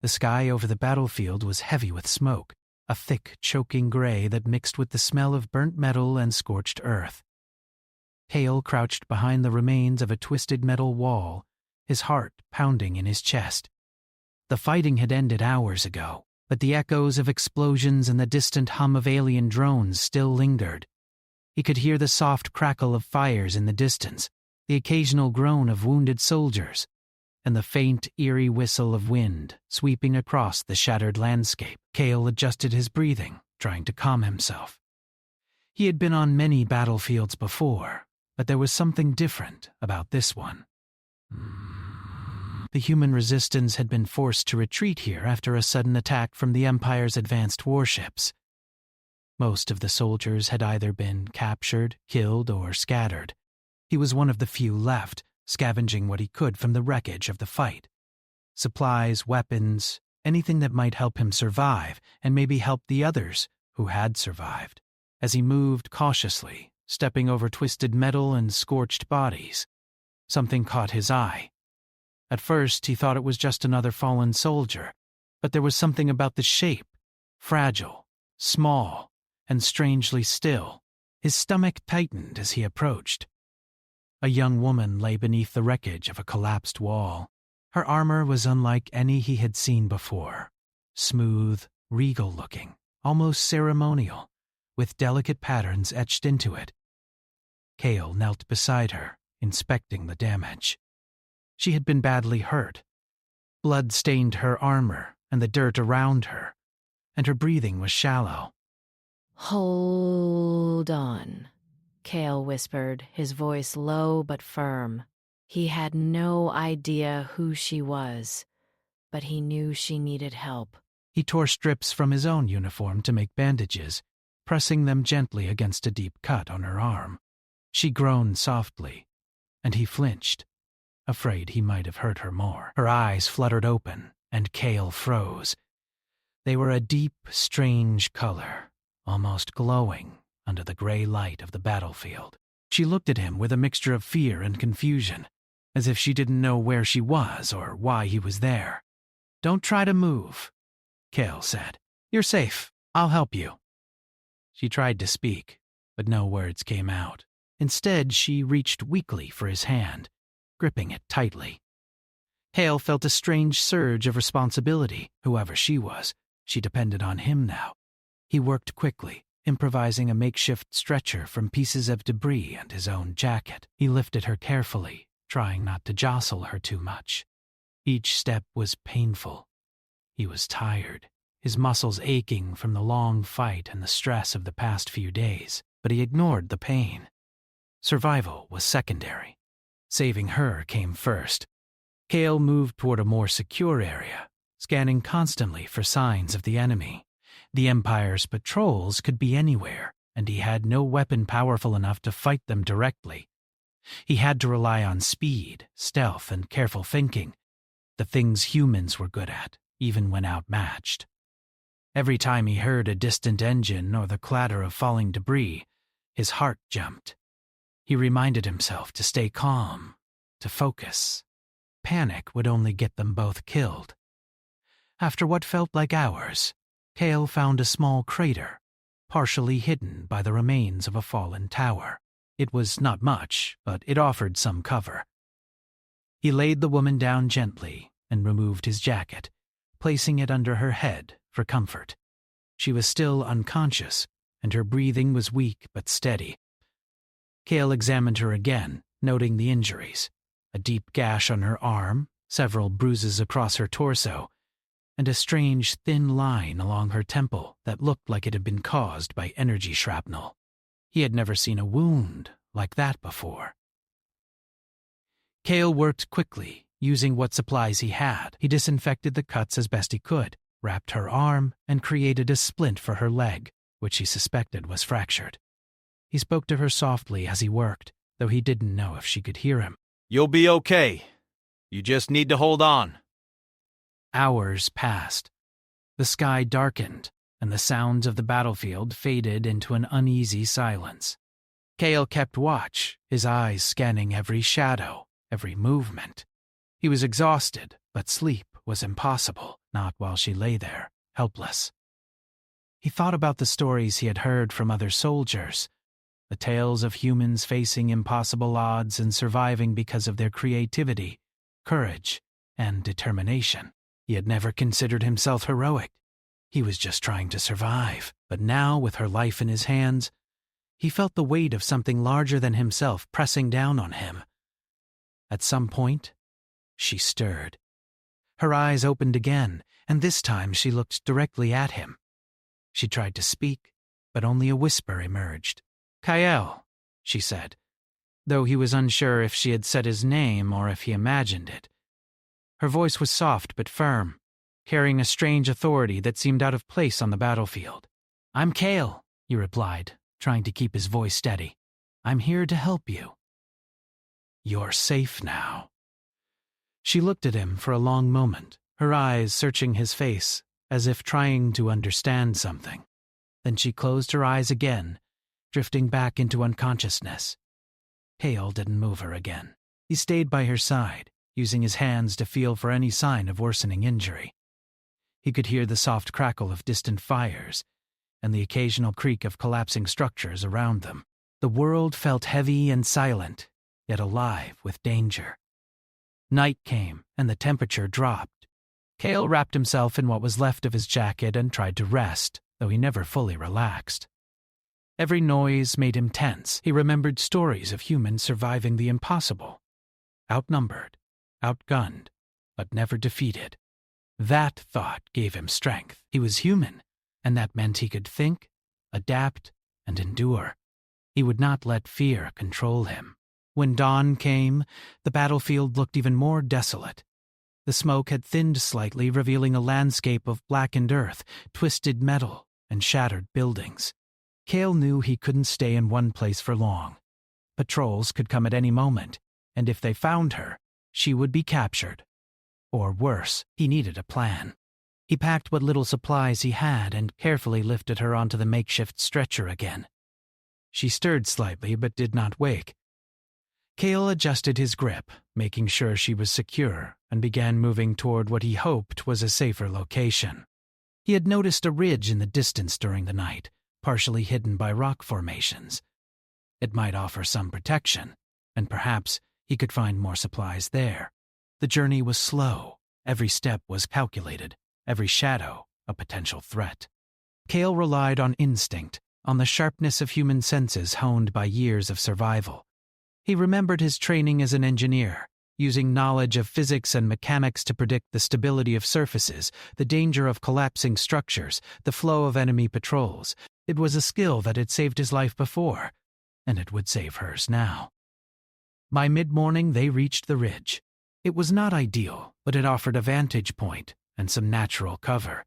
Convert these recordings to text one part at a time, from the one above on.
The sky over the battlefield was heavy with smoke, a thick, choking gray that mixed with the smell of burnt metal and scorched earth. Cale crouched behind the remains of a twisted metal wall, his heart pounding in his chest. The fighting had ended hours ago, but the echoes of explosions and the distant hum of alien drones still lingered. He could hear the soft crackle of fires in the distance, the occasional groan of wounded soldiers, and the faint, eerie whistle of wind sweeping across the shattered landscape. Cale adjusted his breathing, trying to calm himself. He had been on many battlefields before, but there was something different about this one. The human resistance had been forced to retreat here after a sudden attack from the Empire's advanced warships. Most of the soldiers had either been captured, killed, or scattered. He was one of the few left, scavenging what he could from the wreckage of the fight. Supplies, weapons, anything that might help him survive and maybe help the others who had survived. As he moved cautiously, stepping over twisted metal and scorched bodies, something caught his eye. At first, he thought it was just another fallen soldier, but there was something about the shape, fragile, small, and strangely still. His stomach tightened as he approached. A young woman lay beneath the wreckage of a collapsed wall. Her armor was unlike any he had seen before. Smooth, regal-looking, almost ceremonial, with delicate patterns etched into it. Cale knelt beside her, inspecting the damage. She had been badly hurt. Blood stained her armor and the dirt around her, and her breathing was shallow. "Hold on," Cale whispered, his voice low but firm. He had no idea who she was, but he knew she needed help. He tore strips from his own uniform to make bandages, pressing them gently against a deep cut on her arm. She groaned softly, and he flinched, afraid he might have hurt her more. Her eyes fluttered open, and Cale froze. They were a deep, strange color, almost glowing under the gray light of the battlefield. She looked at him with a mixture of fear and confusion, as if she didn't know where she was or why he was there. "Don't try to move," Cale said. "You're safe. I'll help you." She tried to speak, but no words came out. Instead, she reached weakly for his hand, gripping it tightly. Cale felt a strange surge of responsibility. Whoever she was, she depended on him now. He worked quickly, improvising a makeshift stretcher from pieces of debris and his own jacket. He lifted her carefully, trying not to jostle her too much. Each step was painful. He was tired, his muscles aching from the long fight and the stress of the past few days, but he ignored the pain. Survival was secondary. Saving her came first. Cale moved toward a more secure area, scanning constantly for signs of the enemy. The Empire's patrols could be anywhere, and he had no weapon powerful enough to fight them directly. He had to rely on speed, stealth, and careful thinking, the things humans were good at, even when outmatched. Every time he heard a distant engine or the clatter of falling debris, his heart jumped. He reminded himself to stay calm, to focus. Panic would only get them both killed. After what felt like hours, Cale found a small crater, partially hidden by the remains of a fallen tower. It was not much, but it offered some cover. He laid the woman down gently and removed his jacket, placing it under her head for comfort. She was still unconscious, and her breathing was weak but steady. Cale examined her again, noting the injuries: a deep gash on her arm, several bruises across her torso, and a strange thin line along her temple that looked like it had been caused by energy shrapnel. He had never seen a wound like that before. Cale worked quickly, using what supplies he had. He disinfected the cuts as best he could, wrapped her arm, and created a splint for her leg, which he suspected was fractured. He spoke to her softly as he worked, though he didn't know if she could hear him. "You'll be okay. You just need to hold on." Hours passed. The sky darkened, and the sounds of the battlefield faded into an uneasy silence. Cale kept watch, his eyes scanning every shadow, every movement. He was exhausted, but sleep was impossible, not while she lay there, helpless. He thought about the stories he had heard from other soldiers, the tales of humans facing impossible odds and surviving because of their creativity, courage, and determination. He had never considered himself heroic. He was just trying to survive. But now, with her life in his hands, he felt the weight of something larger than himself pressing down on him. At some point, she stirred. Her eyes opened again, and this time she looked directly at him. She tried to speak, but only a whisper emerged. "Kael," she said, though he was unsure if she had said his name or if he imagined it. Her voice was soft but firm, carrying a strange authority that seemed out of place on the battlefield. "I'm Kael," he replied, trying to keep his voice steady. "I'm here to help you." "You're safe now." She looked at him for a long moment, her eyes searching his face, as if trying to understand something. Then she closed her eyes again, drifting back into unconsciousness. Kael didn't move her again. He stayed by her side, using his hands to feel for any sign of worsening injury. He could hear the soft crackle of distant fires and the occasional creak of collapsing structures around them. The world felt heavy and silent, yet alive with danger. Night came, and the temperature dropped. Kael wrapped himself in what was left of his jacket and tried to rest, though he never fully relaxed. Every noise made him tense. He remembered stories of humans surviving the impossible. Outnumbered, outgunned, but never defeated. That thought gave him strength. He was human, and that meant he could think, adapt, and endure. He would not let fear control him. When dawn came, the battlefield looked even more desolate. The smoke had thinned slightly, revealing a landscape of blackened earth, twisted metal, and shattered buildings. Kael knew he couldn't stay in one place for long. Patrols could come at any moment, and if they found her, she would be captured. Or worse, he needed a plan. He packed what little supplies he had and carefully lifted her onto the makeshift stretcher again. She stirred slightly but did not wake. Kael adjusted his grip, making sure she was secure, and began moving toward what he hoped was a safer location. He had noticed a ridge in the distance during the night, partially hidden by rock formations. It might offer some protection, and perhaps he could find more supplies there. The journey was slow. Every step was calculated, every shadow a potential threat. Kael relied on instinct, on the sharpness of human senses honed by years of survival. He remembered his training as an engineer, using knowledge of physics and mechanics to predict the stability of surfaces, the danger of collapsing structures, the flow of enemy patrols. It was a skill that had saved his life before, and it would save hers now. By mid-morning, they reached the ridge. It was not ideal, but it offered a vantage point and some natural cover.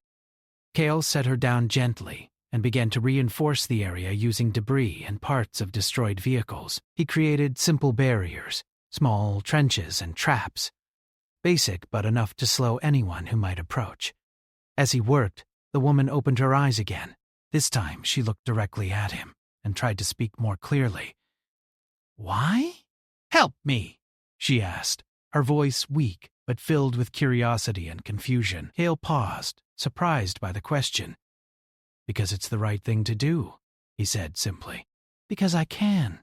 Kael set her down gently and began to reinforce the area using debris and parts of destroyed vehicles. He created simple barriers, small trenches and traps. Basic, but enough to slow anyone who might approach. As he worked, the woman opened her eyes again. This time she looked directly at him and tried to speak more clearly. "Why? Help me," she asked, her voice weak but filled with curiosity and confusion. Kael paused, surprised by the question. "Because it's the right thing to do," he said simply. "Because I can.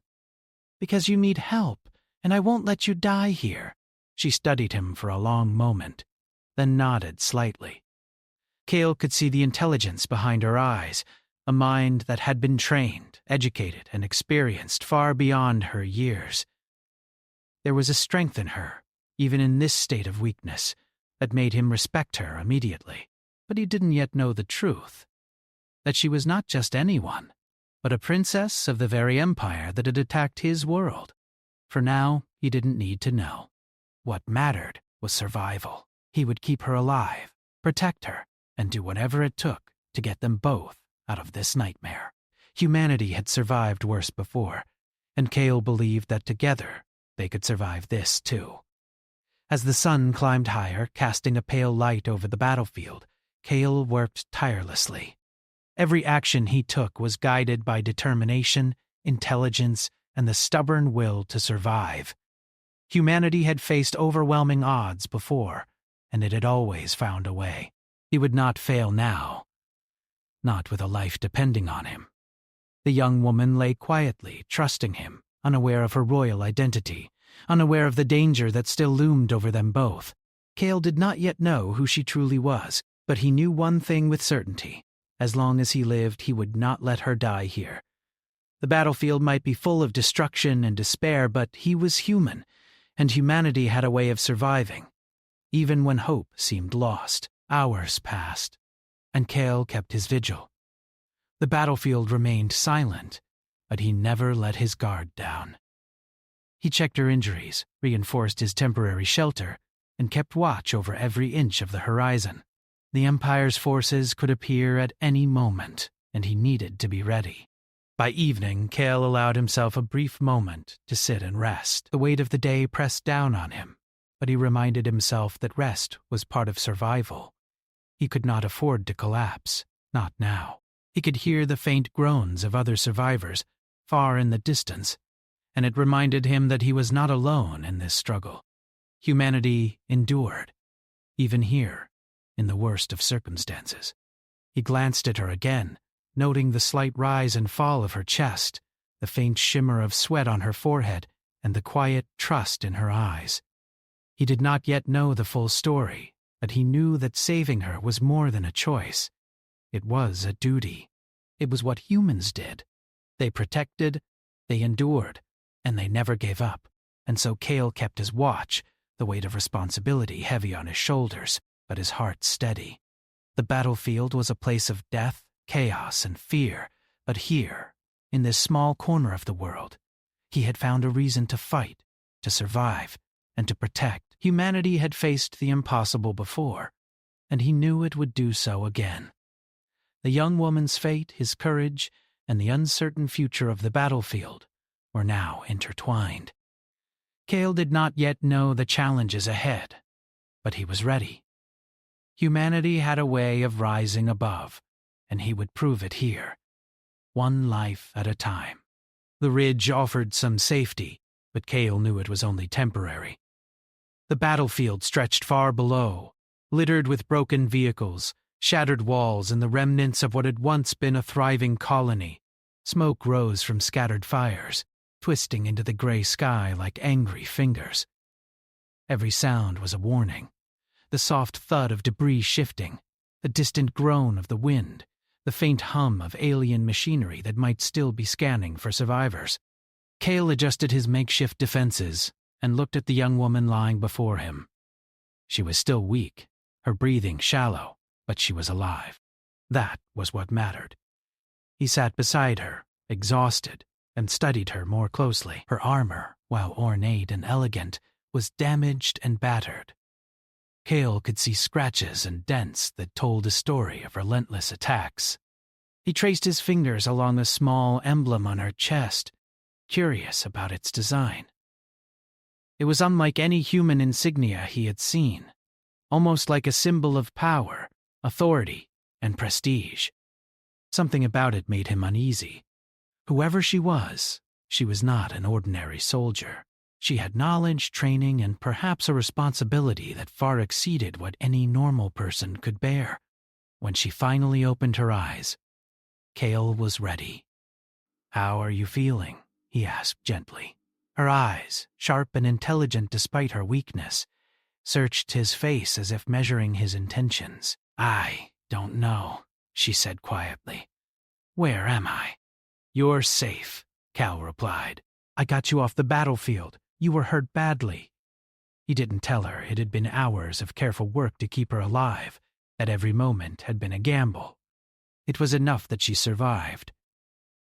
Because you need help, and I won't let you die here." She studied him for a long moment, then nodded slightly. Kael could see the intelligence behind her eyes, a mind that had been trained, educated, and experienced far beyond her years. There was a strength in her, even in this state of weakness, that made him respect her immediately. But he didn't yet know the truth. That she was not just anyone, but a princess of the very empire that had attacked his world. For now, he didn't need to know. What mattered was survival. He would keep her alive, protect her, and do whatever it took to get them both out of this nightmare. Humanity had survived worse before, and Kael believed that together they could survive this too. As the sun climbed higher, casting a pale light over the battlefield, Kael worked tirelessly. Every action he took was guided by determination, intelligence, and the stubborn will to survive. Humanity had faced overwhelming odds before, and it had always found a way. He would not fail now, not with a life depending on him. The young woman lay quietly, trusting him, unaware of her royal identity, unaware of the danger that still loomed over them both. Cale did not yet know who she truly was, but he knew one thing with certainty. As long as he lived, he would not let her die here. The battlefield might be full of destruction and despair, but he was human, and humanity had a way of surviving. Even when hope seemed lost, hours passed, and Cale kept his vigil. The battlefield remained silent, but he never let his guard down. He checked her injuries, reinforced his temporary shelter, and kept watch over every inch of the horizon. The Empire's forces could appear at any moment, and he needed to be ready. By evening, Cale allowed himself a brief moment to sit and rest. The weight of the day pressed down on him, but he reminded himself that rest was part of survival. He could not afford to collapse, not now. He could hear the faint groans of other survivors, far in the distance, and it reminded him that he was not alone in this struggle. Humanity endured, even here, in the worst of circumstances. He glanced at her again, noting the slight rise and fall of her chest, the faint shimmer of sweat on her forehead, and the quiet trust in her eyes. He did not yet know the full story, but he knew that saving her was more than a choice. It was a duty. It was what humans did. They protected, they endured, and they never gave up. And so Cale kept his watch, the weight of responsibility heavy on his shoulders, but his heart steady. The battlefield was a place of death, chaos, and fear, but here, in this small corner of the world, he had found a reason to fight, to survive, and to protect. Humanity had faced the impossible before, and he knew it would do so again. The young woman's fate, his courage, and the uncertain future of the battlefield were now intertwined. Cale did not yet know the challenges ahead, but he was ready. Humanity had a way of rising above, and he would prove it here, one life at a time. The ridge offered some safety, but Cale knew it was only temporary. The battlefield stretched far below, littered with broken vehicles, shattered walls, and the remnants of what had once been a thriving colony. Smoke rose from scattered fires, twisting into the gray sky like angry fingers. Every sound was a warning. The soft thud of debris shifting, the distant groan of the wind, the faint hum of alien machinery that might still be scanning for survivors. Cale adjusted his makeshift defenses and looked at the young woman lying before him. She was still weak, her breathing shallow, but she was alive. That was what mattered. He sat beside her, exhausted, and studied her more closely. Her armor, while ornate and elegant, was damaged and battered. Cale could see scratches and dents that told a story of relentless attacks. He traced his fingers along the small emblem on her chest, curious about its design. It was unlike any human insignia he had seen, almost like a symbol of power, authority, and prestige. Something about it made him uneasy. Whoever she was not an ordinary soldier. She had knowledge, training, and perhaps a responsibility that far exceeded what any normal person could bear. When she finally opened her eyes, Cale was ready. "How are you feeling?" he asked gently. Her eyes, sharp and intelligent despite her weakness, searched his face as if measuring his intentions. "I don't know," she said quietly. "Where am I?" "You're safe," Cale replied. "I got you off the battlefield. You were hurt badly." He didn't tell her it had been hours of careful work to keep her alive, that every moment had been a gamble. It was enough that she survived.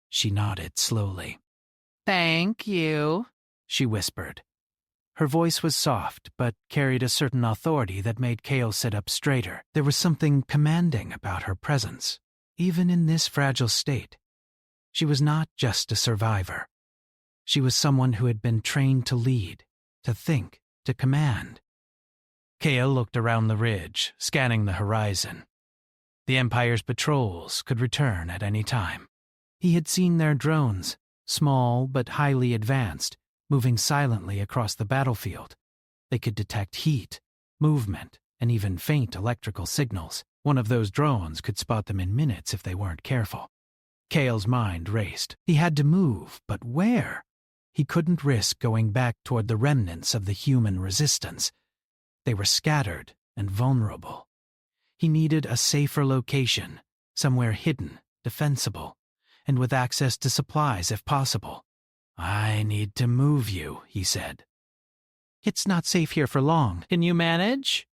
She nodded slowly. "Thank you," she whispered. Her voice was soft, but carried a certain authority that made Cale sit up straighter. There was something commanding about her presence, even in this fragile state. She was not just a survivor. She was someone who had been trained to lead, to think, to command. Cale looked around the ridge, scanning the horizon. The Empire's patrols could return at any time. He had seen their drones, small but highly advanced, moving silently across the battlefield. They could detect heat, movement, and even faint electrical signals. One of those drones could spot them in minutes if they weren't careful. Cale's mind raced. He had to move, but where? He couldn't risk going back toward the remnants of the human resistance. They were scattered and vulnerable. He needed a safer location, somewhere hidden, defensible, and with access to supplies if possible. "I need to move you," he said. "It's not safe here for long. Can you manage?"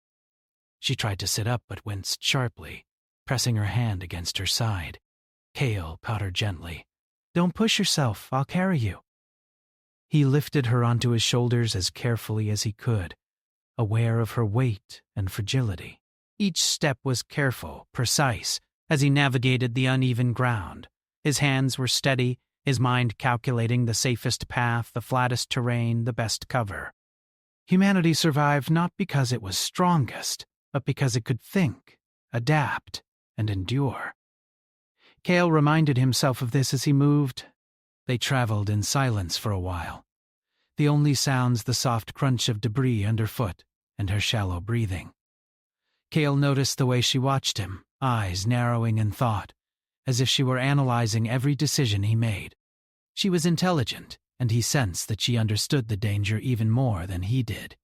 She tried to sit up but winced sharply, pressing her hand against her side. Cale caught her gently. "Don't push yourself. I'll carry you." He lifted her onto his shoulders as carefully as he could, aware of her weight and fragility. Each step was careful, precise, as he navigated the uneven ground. His hands were steady, his mind calculating the safest path, the flattest terrain, the best cover. Humanity survived not because it was strongest, but because it could think, adapt, and endure. Cale reminded himself of this as he moved. They traveled in silence for a while. The only sounds the soft crunch of debris underfoot and her shallow breathing. Cale noticed the way she watched him, eyes narrowing in thought, as if she were analyzing every decision he made. She was intelligent, and he sensed that she understood the danger even more than he did.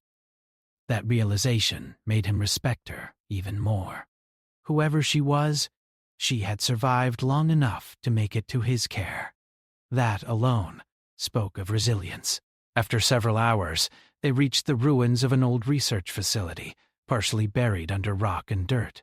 That realization made him respect her even more. Whoever she was, she had survived long enough to make it to his care. That alone spoke of resilience. After several hours, they reached the ruins of an old research facility, partially buried under rock and dirt.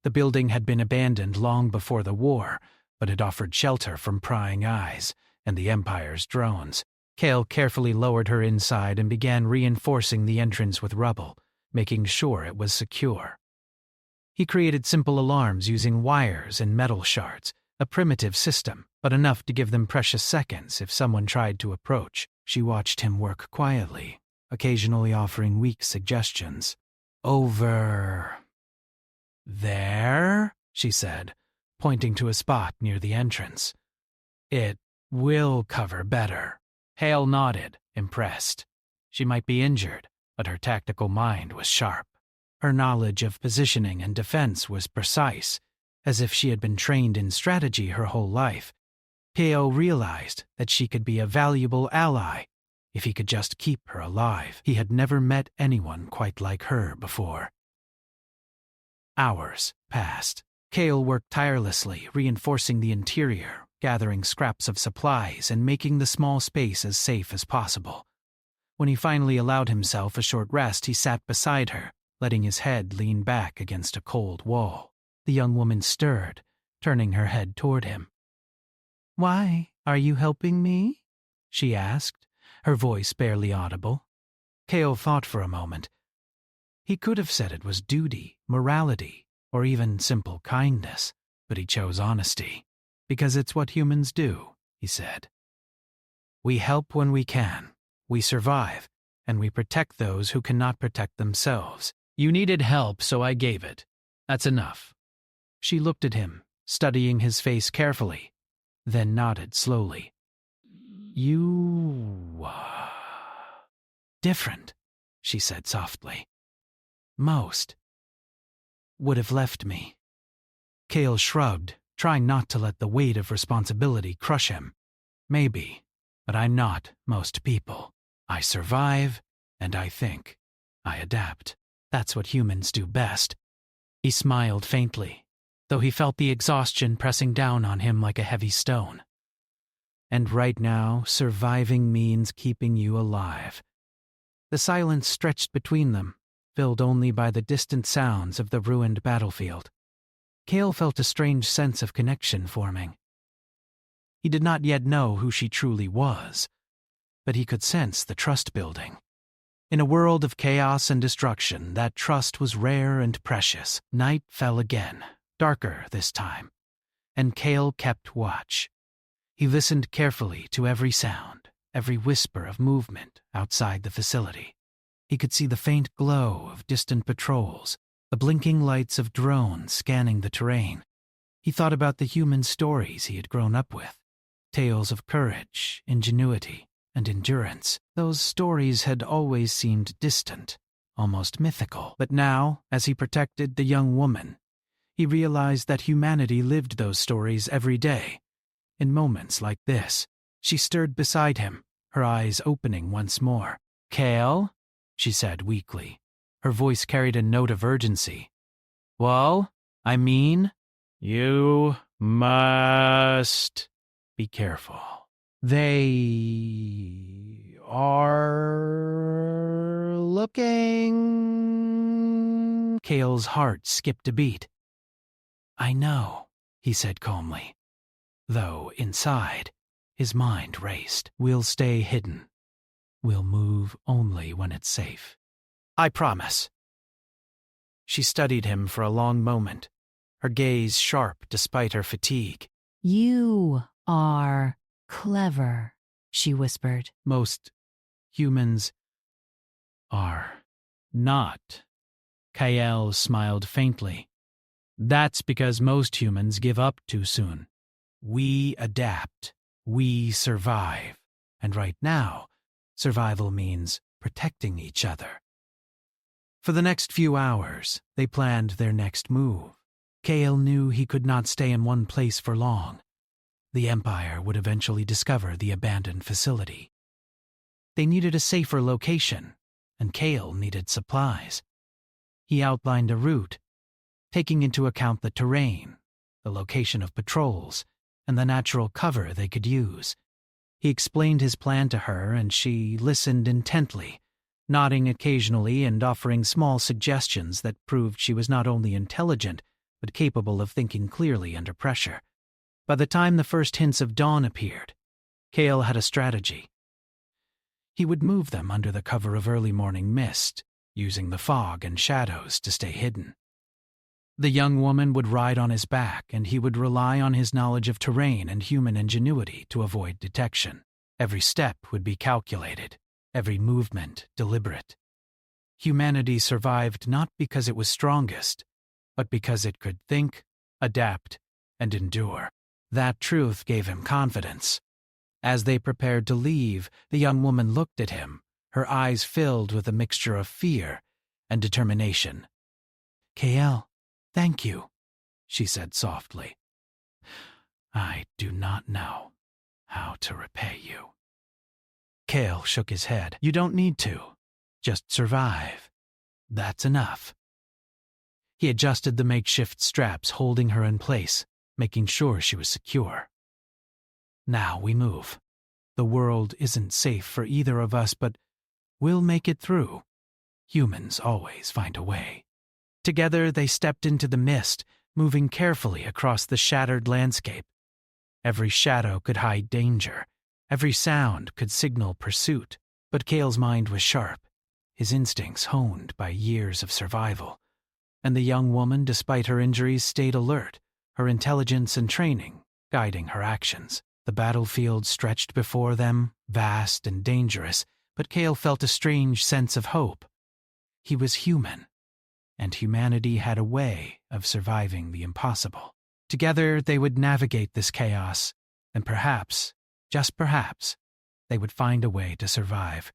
The building had been abandoned long before the war, but it offered shelter from prying eyes and the Empire's drones. Cale carefully lowered her inside and began reinforcing the entrance with rubble, making sure it was secure. He created simple alarms using wires and metal shards, a primitive system, but enough to give them precious seconds if someone tried to approach. She watched him work quietly, occasionally offering weak suggestions. "Over there," she said, pointing to a spot near the entrance. "It will cover better." Hale nodded, impressed. She might be injured, but her tactical mind was sharp. Her knowledge of positioning and defense was precise, as if she had been trained in strategy her whole life. Cale realized that she could be a valuable ally if he could just keep her alive. He had never met anyone quite like her before. Hours passed. Cale worked tirelessly, reinforcing the interior, gathering scraps of supplies, and making the small space as safe as possible. When he finally allowed himself a short rest, he sat beside her, letting his head lean back against a cold wall. The young woman stirred, turning her head toward him. "Why, are you helping me?" she asked, her voice barely audible. Cale thought for a moment. He could have said it was duty, morality, or even simple kindness, but he chose honesty. "Because it's what humans do," he said. "We help when we can, we survive, and we protect those who cannot protect themselves. You needed help, so I gave it. That's enough." She looked at him, studying his face carefully, then nodded slowly. "You... different," she said softly. "Most would have left me." Cale shrugged, trying not to let the weight of responsibility crush him. "Maybe, but I'm not most people. I survive, and I think. I adapt. That's what humans do best." He smiled faintly, though he felt the exhaustion pressing down on him like a heavy stone. "And right now, surviving means keeping you alive." The silence stretched between them, filled only by the distant sounds of the ruined battlefield. Cale felt a strange sense of connection forming. He did not yet know who she truly was, but he could sense the trust building. In a world of chaos and destruction, that trust was rare and precious. Night fell again, darker this time, and Cale kept watch. He listened carefully to every sound, every whisper of movement outside the facility. He could see the faint glow of distant patrols, the blinking lights of drones scanning the terrain. He thought about the human stories he had grown up with, tales of courage, ingenuity, and endurance. Those stories had always seemed distant, almost mythical. But now, as he protected the young woman, he realized that humanity lived those stories every day. In moments like this, she stirred beside him, her eyes opening once more. "Kale?" she said weakly. Her voice carried a note of urgency. "Well, I mean, you must be careful. They are looking." Kale's heart skipped a beat. "I know," he said calmly, though inside, his mind raced. "We'll stay hidden. We'll move only when it's safe. I promise." She studied him for a long moment, her gaze sharp despite her fatigue. "You are clever," she whispered. "Most humans are not." Kael smiled faintly. "That's because most humans give up too soon. We adapt. We survive. And right now, survival means protecting each other." For the next few hours, they planned their next move. Kael knew he could not stay in one place for long. The Empire would eventually discover the abandoned facility. They needed a safer location, and Kael needed supplies. He outlined a route, taking into account the terrain, the location of patrols, and the natural cover they could use. He explained his plan to her, and she listened intently, nodding occasionally and offering small suggestions that proved she was not only intelligent, but capable of thinking clearly under pressure. By the time the first hints of dawn appeared, Kael had a strategy. He would move them under the cover of early morning mist, using the fog and shadows to stay hidden. The young woman would ride on his back, and he would rely on his knowledge of terrain and human ingenuity to avoid detection. Every step would be calculated, every movement deliberate. Humanity survived not because it was strongest, but because it could think, adapt, and endure. That truth gave him confidence. As they prepared to leave, the young woman looked at him, her eyes filled with a mixture of fear and determination. "Kael, thank you," she said softly. "I do not know how to repay you." Kael shook his head. "You don't need to. Just survive. That's enough." He adjusted the makeshift straps holding her in place, making sure she was secure. "Now we move. The world isn't safe for either of us, but we'll make it through. Humans always find a way." Together they stepped into the mist, moving carefully across the shattered landscape. Every shadow could hide danger. Every sound could signal pursuit. But Kael's mind was sharp, his instincts honed by years of survival. And the young woman, despite her injuries, stayed alert, her intelligence and training guiding her actions. The battlefield stretched before them, vast and dangerous, but Kael felt a strange sense of hope. He was human, and humanity had a way of surviving the impossible. Together they would navigate this chaos, and perhaps, just perhaps, they would find a way to survive.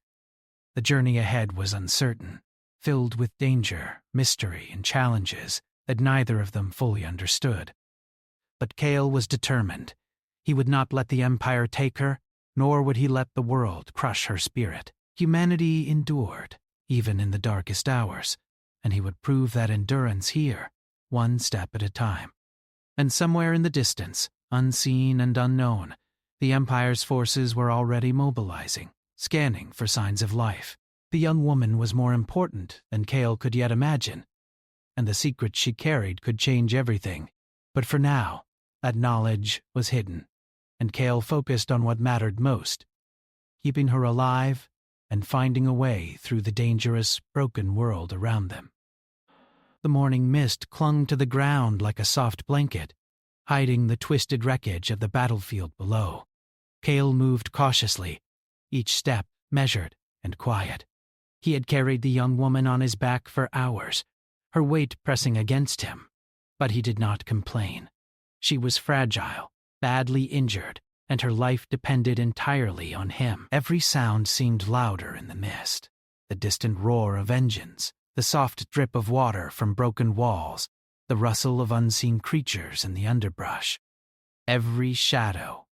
The journey ahead was uncertain, filled with danger, mystery, and challenges that neither of them fully understood. But Kael was determined. He would not let the Empire take her, nor would he let the world crush her spirit. Humanity endured, even in the darkest hours, and he would prove that endurance here, one step at a time. And somewhere in the distance, unseen and unknown, the Empire's forces were already mobilizing, scanning for signs of life. The young woman was more important than Kael could yet imagine, and the secret she carried could change everything. But for now, that knowledge was hidden, and Kael focused on what mattered most, keeping her alive and finding a way through the dangerous, broken world around them. The morning mist clung to the ground like a soft blanket, hiding the twisted wreckage of the battlefield below. Kael moved cautiously, each step measured and quiet. He had carried the young woman on his back for hours, her weight pressing against him, but he did not complain. She was fragile, badly injured, and her life depended entirely on him. Every sound seemed louder in the mist. the distant roar of engines, the soft drip of water from broken walls, the rustle of unseen creatures in the underbrush. Every shadow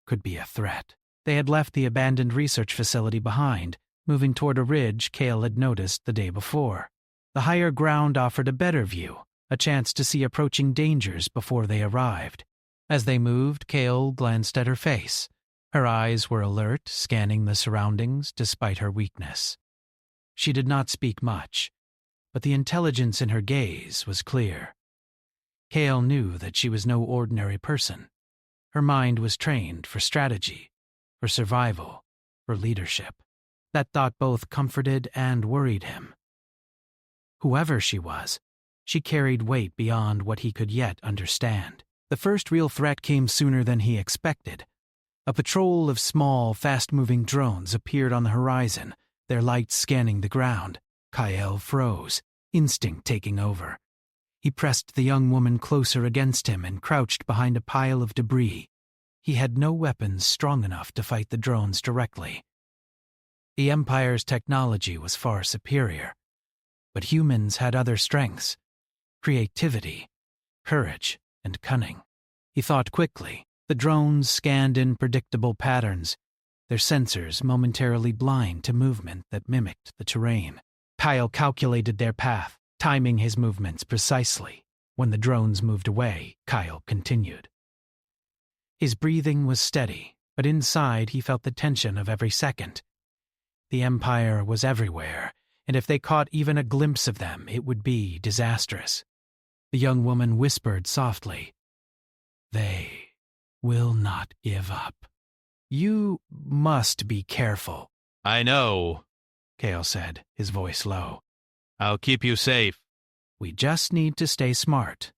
could be a threat. They had left the abandoned research facility behind, moving toward a ridge Cale had noticed the day before. The higher ground offered a better view, a chance to see approaching dangers before they arrived. As they moved, Cale glanced at her face. Her eyes were alert, scanning the surroundings despite her weakness. She did not speak much, but the intelligence in her gaze was clear. Cale knew that she was no ordinary person. Her mind was trained for strategy, for survival, for leadership. That thought both comforted and worried him. Whoever she was, she carried weight beyond what he could yet understand. The first real threat came sooner than he expected. A patrol of small, fast-moving drones appeared on the horizon, their lights scanning the ground. Cale froze, instinct taking over. He pressed the young woman closer against him and crouched behind a pile of debris. He had no weapons strong enough to fight the drones directly. The Empire's technology was far superior, but humans had other strengths: creativity, courage, and cunning. He thought quickly. The drones scanned in predictable patterns, their sensors momentarily blind to movement that mimicked the terrain. Cale calculated their path, timing his movements precisely. When the drones moved away, Cale continued. His breathing was steady, but inside he felt the tension of every second. The Empire was everywhere, and if they caught even a glimpse of them, it would be disastrous. The young woman whispered softly, "They will not give up. You must be careful." I know, Cale said, his voice low. I'll keep you safe. We just need to stay smart,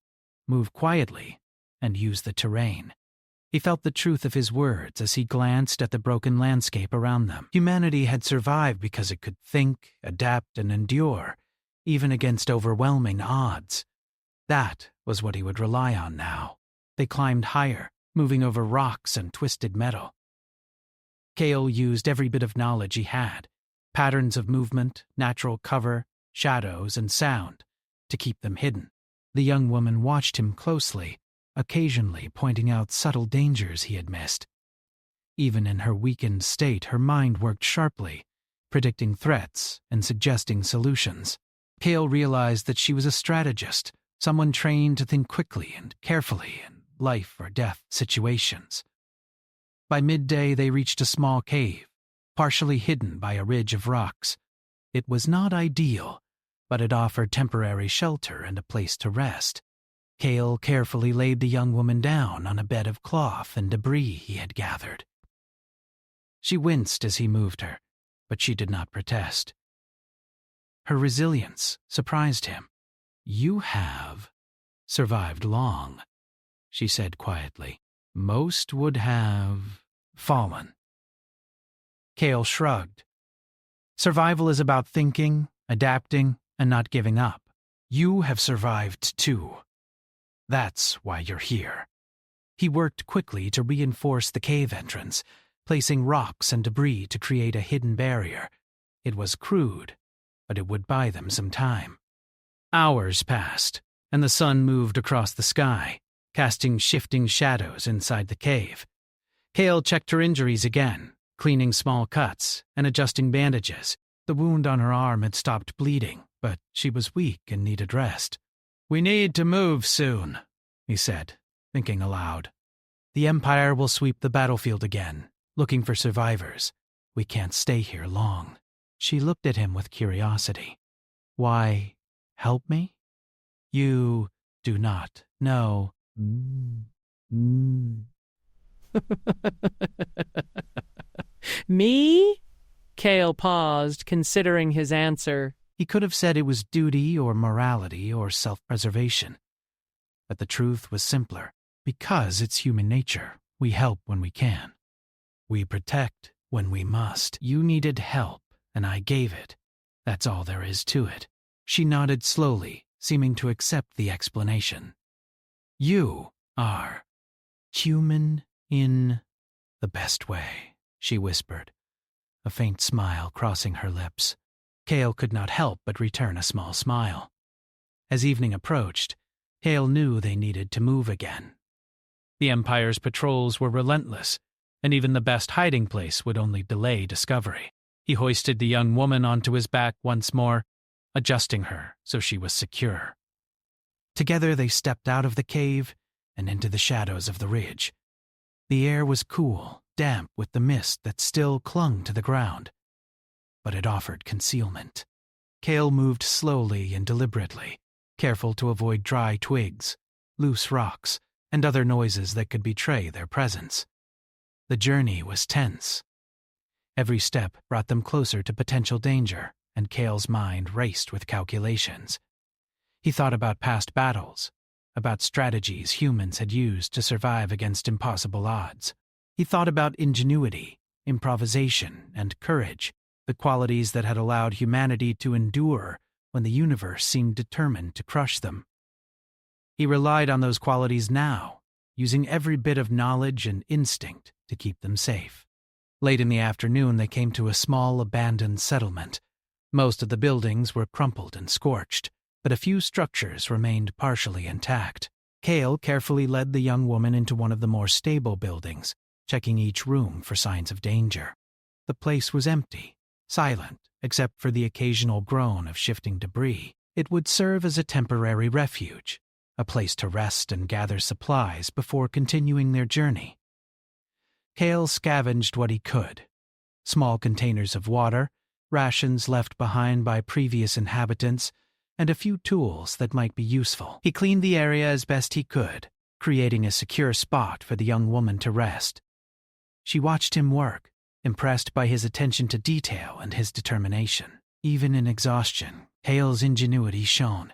move quietly, and use the terrain. He felt the truth of his words as he glanced at the broken landscape around them. Humanity had survived because it could think, adapt, and endure, even against overwhelming odds. That was what he would rely on now. They climbed higher, moving over rocks and twisted metal. Cale used every bit of knowledge he had, patterns of movement, natural cover, shadows, and sound, to keep them hidden. The young woman watched him closely, occasionally pointing out subtle dangers he had missed. Even in her weakened state, her mind worked sharply, predicting threats and suggesting solutions. Cale realized that she was a strategist, someone trained to think quickly and carefully in life-or-death situations. By midday, they reached a small cave, partially hidden by a ridge of rocks. It was not ideal, but it offered temporary shelter and a place to rest. Cale carefully laid the young woman down on a bed of cloth and debris he had gathered. She winced as he moved her, but she did not protest. Her resilience surprised him. "You have survived long," she said quietly. "Most would have fallen." Cale shrugged. "Survival is about thinking, adapting, and not giving up. You have survived too. That's why you're here." He worked quickly to reinforce the cave entrance, placing rocks and debris to create a hidden barrier. It was crude, but it would buy them some time. Hours passed, and the sun moved across the sky, casting shifting shadows inside the cave. Cale checked her injuries again, cleaning small cuts and adjusting bandages. The wound on her arm had stopped bleeding, but she was weak and needed rest. "We need to move soon," he said, thinking aloud. "The Empire will sweep the battlefield again, looking for survivors. We can't stay here long." She looked at him with curiosity. "Why, help me? You do not know." Me? Cale paused, considering his answer. He could have said it was duty or morality or self-preservation. But the truth was simpler. Because it's human nature, we help when we can. We protect when we must. You needed help, and I gave it. That's all there is to it. She nodded slowly, seeming to accept the explanation. You are human in the best way, she whispered, a faint smile crossing her lips. Cale could not help but return a small smile. As evening approached, Cale knew they needed to move again. The Empire's patrols were relentless, and even the best hiding place would only delay discovery. He hoisted the young woman onto his back once more, adjusting her so she was secure. Together they stepped out of the cave and into the shadows of the ridge. The air was cool, damp with the mist that still clung to the ground, but it offered concealment. Cale moved slowly and deliberately, careful to avoid dry twigs, loose rocks, and other noises that could betray their presence. The journey was tense. Every step brought them closer to potential danger, and Cale's mind raced with calculations. He thought about past battles, about strategies humans had used to survive against impossible odds. He thought about ingenuity, improvisation, and courage, the qualities that had allowed humanity to endure when the universe seemed determined to crush them. He relied on those qualities now, using every bit of knowledge and instinct to keep them safe. Late in the afternoon, they came to a small abandoned settlement. Most of the buildings were crumpled and scorched, but a few structures remained partially intact. Cale carefully led the young woman into one of the more stable buildings, checking each room for signs of danger. The place was empty, silent, except for the occasional groan of shifting debris. It would serve as a temporary refuge, a place to rest and gather supplies before continuing their journey. Cale scavenged what he could: small containers of water, rations left behind by previous inhabitants, and a few tools that might be useful. He cleaned the area as best he could, creating a secure spot for the young woman to rest. She watched him work, impressed by his attention to detail and his determination. Even in exhaustion, Cale's ingenuity shone.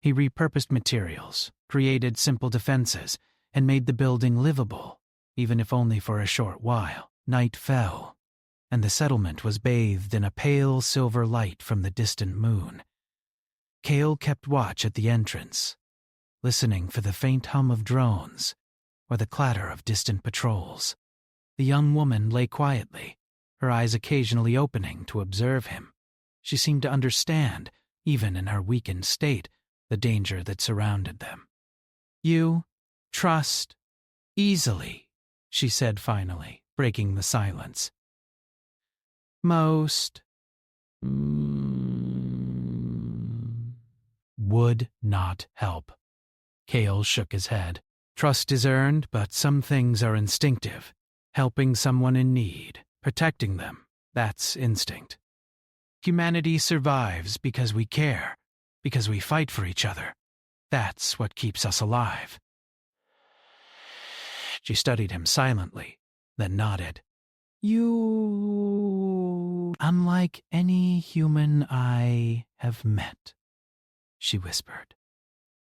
He repurposed materials, created simple defenses, and made the building livable, even if only for a short while. Night fell, and the settlement was bathed in a pale silver light from the distant moon. Cale kept watch at the entrance, listening for the faint hum of drones or the clatter of distant patrols. The young woman lay quietly, her eyes occasionally opening to observe him. She seemed to understand, even in her weakened state, the danger that surrounded them. "You trust easily," she said finally, breaking the silence. "Most would not help." Cale shook his head. "Trust is earned, but some things are instinctive. Helping someone in need, protecting them, that's instinct. Humanity survives because we care, because we fight for each other. That's what keeps us alive." She studied him silently, then nodded. "You unlike any human I have met," she whispered.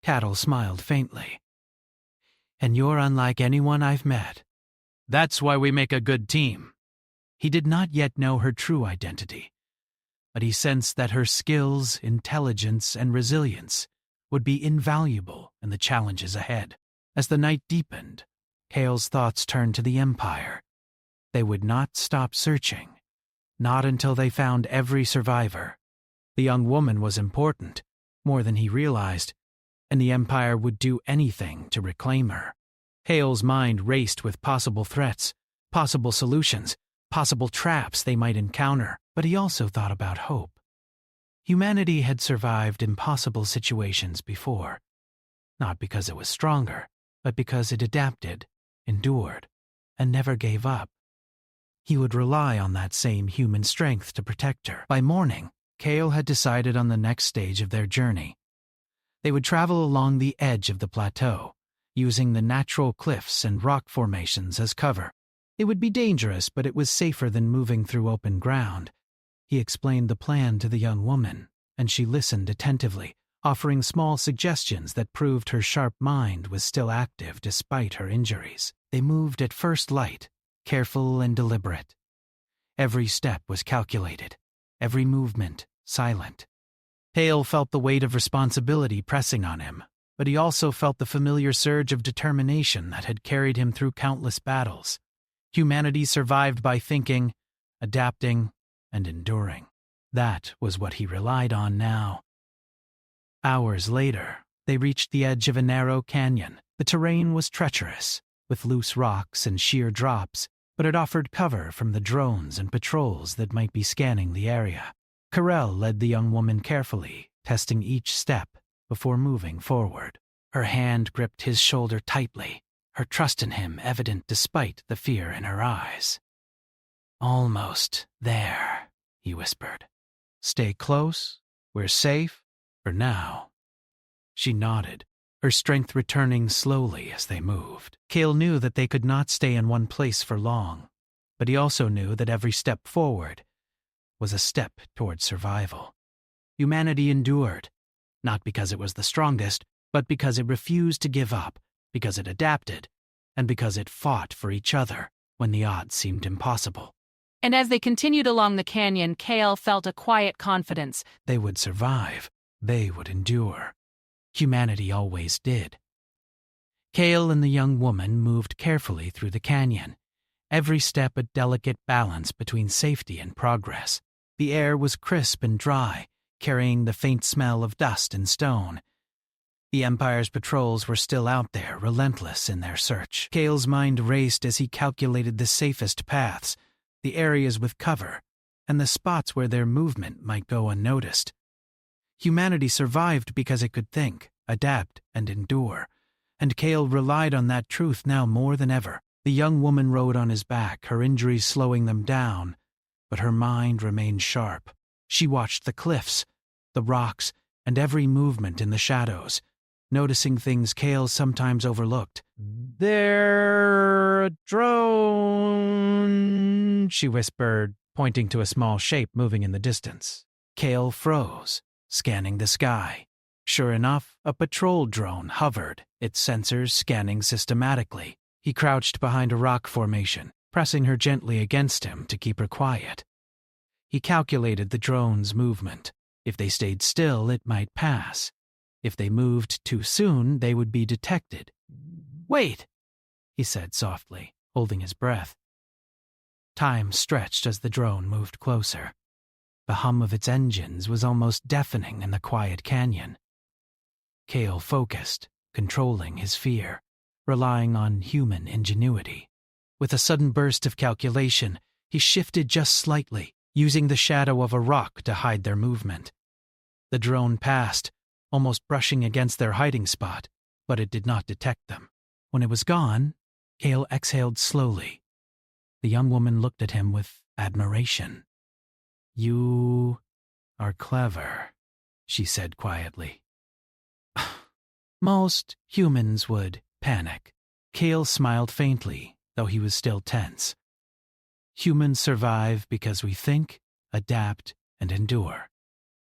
Cattle smiled faintly. "And you're unlike anyone I've met. That's why we make a good team." He did not yet know her true identity, but he sensed that her skills, intelligence, and resilience would be invaluable in the challenges ahead. As the night deepened, Cale's thoughts turned to the Empire. They would not stop searching, not until they found every survivor. The young woman was important, more than he realized, and the Empire would do anything to reclaim her. Cale's mind raced with possible threats, possible solutions, possible traps they might encounter, but he also thought about hope. Humanity had survived impossible situations before, not because it was stronger, but because it adapted, endured, and never gave up. He would rely on that same human strength to protect her. By morning, Cale had decided on the next stage of their journey. They would travel along the edge of the plateau, using the natural cliffs and rock formations as cover. It would be dangerous, but it was safer than moving through open ground. He explained the plan to the young woman, and she listened attentively, offering small suggestions that proved her sharp mind was still active despite her injuries. They moved at first light, careful and deliberate. Every step was calculated, every movement silent. Cale felt the weight of responsibility pressing on him, but he also felt the familiar surge of determination that had carried him through countless battles. Humanity survived by thinking, adapting, and enduring. That was what he relied on now. Hours later, they reached the edge of a narrow canyon. The terrain was treacherous, with loose rocks and sheer drops, but it offered cover from the drones and patrols that might be scanning the area. Carell led the young woman carefully, testing each step before moving forward. Her hand gripped his shoulder tightly, her trust in him evident despite the fear in her eyes. "Almost there," he whispered. "Stay close. We're safe for now." She nodded, her strength returning slowly as they moved. Cale knew that they could not stay in one place for long, but he also knew that every step forward was a step toward survival. Humanity endured, not because it was the strongest, but because it refused to give up, because it adapted, and because it fought for each other when the odds seemed impossible. And as they continued along the canyon, Cale felt a quiet confidence. They would survive. They would endure. Humanity always did. Cale and the young woman moved carefully through the canyon, every step a delicate balance between safety and progress. The air was crisp and dry, carrying the faint smell of dust and stone. The Empire's patrols were still out there, relentless in their search. Cale's mind raced as he calculated the safest paths, the areas with cover, and the spots where their movement might go unnoticed. Humanity survived because it could think, adapt, and endure, and Cale relied on that truth now more than ever. The young woman rode on his back, her injuries slowing them down, but her mind remained sharp. She watched the cliffs, the rocks, and every movement in the shadows, noticing things Cale sometimes overlooked. "They're a drone," she whispered, pointing to a small shape moving in the distance. Cale froze, scanning the sky. Sure enough, a patrol drone hovered, its sensors scanning systematically. He crouched behind a rock formation, pressing her gently against him to keep her quiet. He calculated the drone's movement. If they stayed still, it might pass. If they moved too soon, they would be detected. "Wait," he said softly, holding his breath. Time stretched as the drone moved closer. The hum of its engines was almost deafening in the quiet canyon. Cale focused, controlling his fear, relying on human ingenuity. With a sudden burst of calculation, he shifted just slightly, using the shadow of a rock to hide their movement. The drone passed, almost brushing against their hiding spot, but it did not detect them. When it was gone, Cale exhaled slowly. The young woman looked at him with admiration. "You are clever," she said quietly. Most humans would panic. Cale smiled faintly, though he was still tense. Humans survive because we think, adapt, and endure.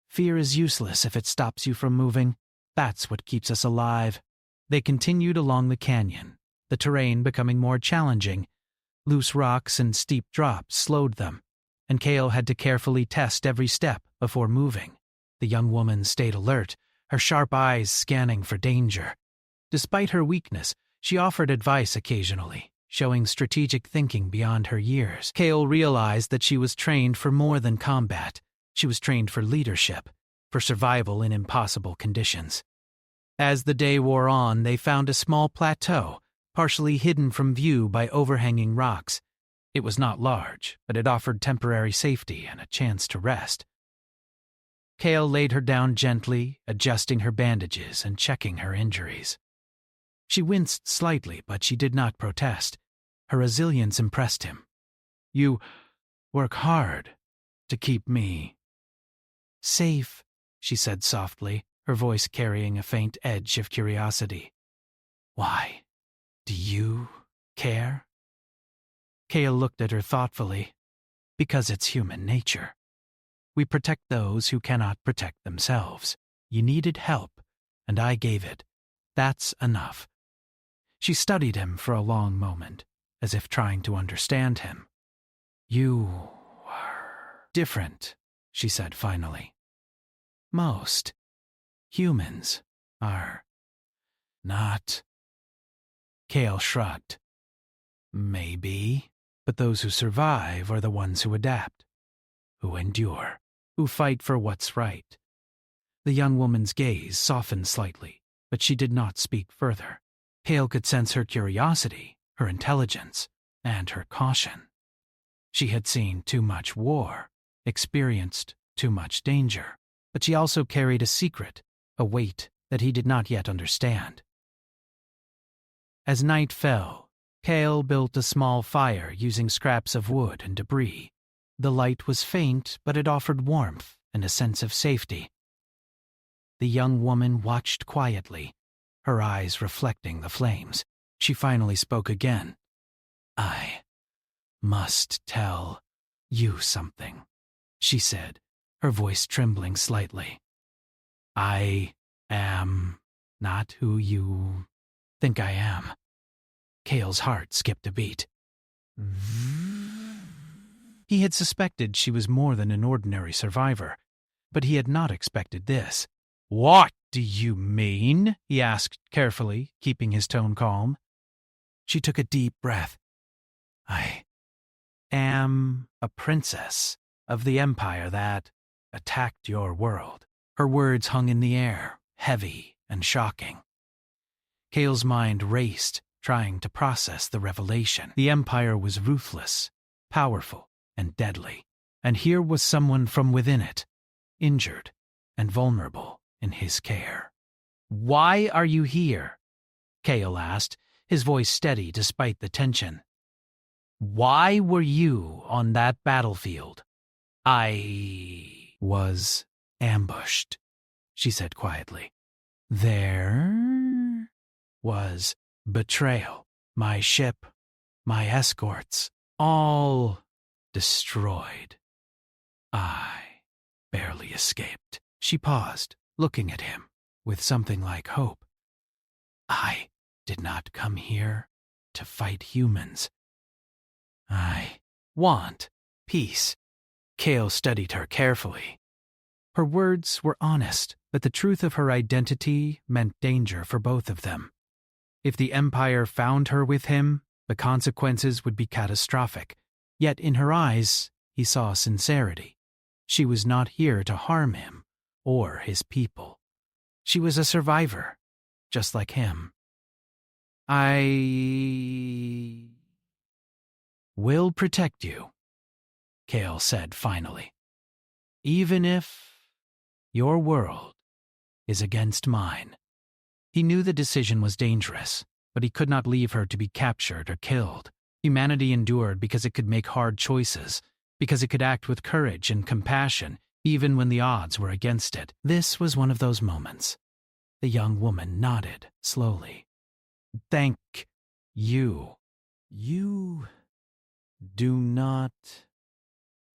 Fear is useless if it stops you from moving. That's what keeps us alive. They continued along the canyon, the terrain becoming more challenging. Loose rocks and steep drops slowed them, and Cale had to carefully test every step before moving. The young woman stayed alert, her sharp eyes scanning for danger. Despite her weakness, she offered advice occasionally, showing strategic thinking beyond her years. Cale realized that she was trained for more than combat. She was trained for leadership, for survival in impossible conditions. As the day wore on, they found a small plateau, partially hidden from view by overhanging rocks. It was not large, but it offered temporary safety and a chance to rest. Cale laid her down gently, adjusting her bandages and checking her injuries. She winced slightly, but she did not protest. Her resilience impressed him. "You work hard to keep me safe," she said softly, her voice carrying a faint edge of curiosity. "Why? Do you care?" Cale looked at her thoughtfully. "Because it's human nature. We protect those who cannot protect themselves. You needed help, and I gave it. That's enough." She studied him for a long moment, as if trying to understand him. "You are different," she said finally. "Most humans are not." Cale shrugged. "Maybe, but those who survive are the ones who adapt, who endure." who fight for what's right. The young woman's gaze softened slightly, but she did not speak further. Kale could sense her curiosity, her intelligence, and her caution. She had seen too much war, experienced too much danger, but she also carried a secret, a weight that he did not yet understand. As night fell, Kale built a small fire using scraps of wood and debris. The light was faint, but it offered warmth and a sense of safety. The young woman watched quietly, her eyes reflecting the flames. She finally spoke again. "I must tell you something," she said, her voice trembling slightly. "I am not who you think I am." Kale's heart skipped a beat. He had suspected she was more than an ordinary survivor, but he had not expected this. "What do you mean?" he asked carefully, keeping his tone calm. She took a deep breath. "I am a princess of the empire that attacked your world." Her words hung in the air, heavy and shocking. Kale's mind raced, trying to process the revelation. The empire was ruthless, powerful, and deadly, and here was someone from within it, injured and vulnerable in his care. "Why are you here?" Kale asked, his voice steady despite the tension. "Why were you on that battlefield?" "I was ambushed," she said quietly. "There was betrayal. My ship, my escorts, all destroyed. I barely escaped." She paused, looking at him with something like hope. "I did not come here to fight humans. I want peace." Kale studied her carefully. Her words were honest, but the truth of her identity meant danger for both of them. If the Empire found her with him, the consequences would be catastrophic. Yet in her eyes, he saw sincerity. She was not here to harm him or his people. She was a survivor, just like him. "I will protect you," Kale said finally, "even if your world is against mine." He knew the decision was dangerous, but he could not leave her to be captured or killed. Humanity endured because it could make hard choices, because it could act with courage and compassion, even when the odds were against it. This was one of those moments. The young woman nodded slowly. "Thank you. You do not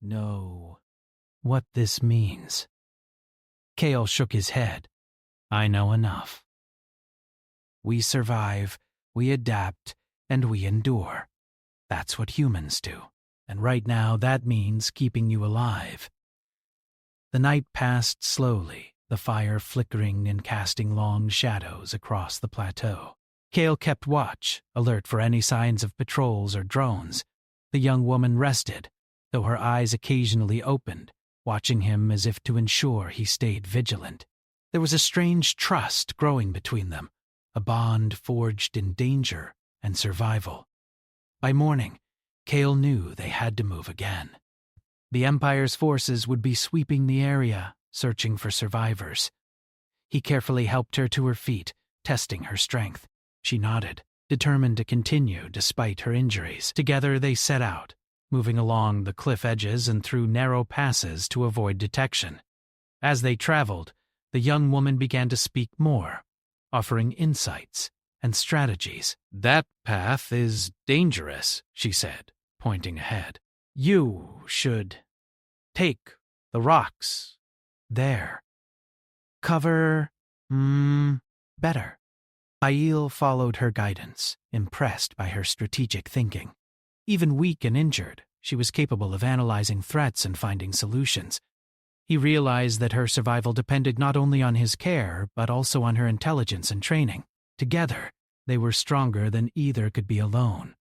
know what this means." Kale shook his head. "I know enough. We survive, we adapt, and we endure. That's what humans do. And right now that means keeping you alive." The night passed slowly, the fire flickering and casting long shadows across the plateau. Kale kept watch, alert for any signs of patrols or drones. The young woman rested, though her eyes occasionally opened, watching him as if to ensure he stayed vigilant. There was a strange trust growing between them, a bond forged in danger and survival. By morning, Kale knew they had to move again. The Empire's forces would be sweeping the area, searching for survivors. He carefully helped her to her feet, testing her strength. She nodded, determined to continue despite her injuries. Together they set out, moving along the cliff edges and through narrow passes to avoid detection. As they traveled, the young woman began to speak more, offering insights and strategies. "That path is dangerous," she said, pointing ahead. "You should take the rocks there. Cover, better." Aiel followed her guidance, impressed by her strategic thinking. Even weak and injured, she was capable of analyzing threats and finding solutions. He realized that her survival depended not only on his care, but also on her intelligence and training. Together, they were stronger than either could be alone.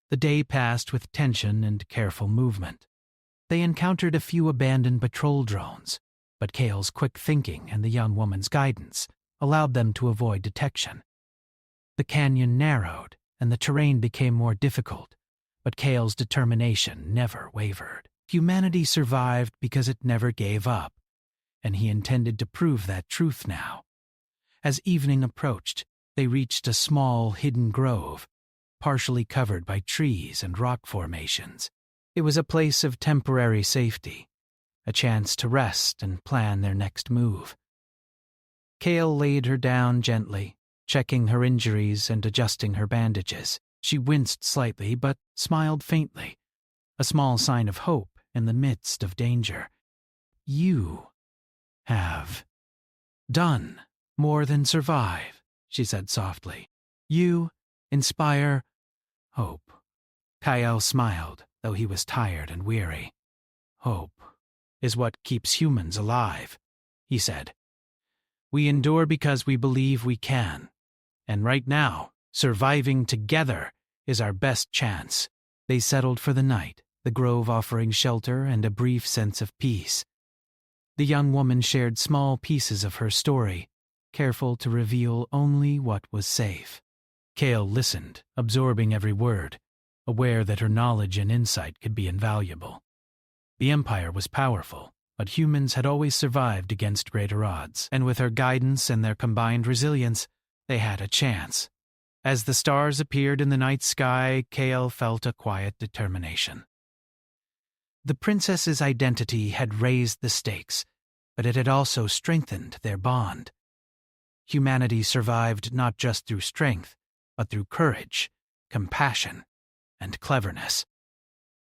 The day passed with tension and careful movement. They encountered a few abandoned patrol drones, but Kale's quick thinking and the young woman's guidance allowed them to avoid detection. The canyon narrowed, and the terrain became more difficult, but Kale's determination never wavered. Humanity survived because it never gave up, and he intended to prove that truth now. As evening approached, they reached a small, hidden grove, partially covered by trees and rock formations. It was a place of temporary safety, a chance to rest and plan their next move. Kale laid her down gently, checking her injuries and adjusting her bandages. She winced slightly but smiled faintly, a small sign of hope in the midst of danger. "You have done more than survive," she said softly. "You inspire hope." Kyle smiled, though he was tired and weary. "Hope is what keeps humans alive," he said. "We endure because we believe we can. And right now, surviving together is our best chance." They settled for the night, the grove offering shelter and a brief sense of peace. The young woman shared small pieces of her story, careful to reveal only what was safe. Kale listened, absorbing every word, aware that her knowledge and insight could be invaluable. The Empire was powerful, but humans had always survived against greater odds, and with her guidance and their combined resilience, they had a chance. As the stars appeared in the night sky, Kale felt a quiet determination. The princess's identity had raised the stakes, but it had also strengthened their bond. Humanity survived not just through strength, but through courage, compassion, and cleverness.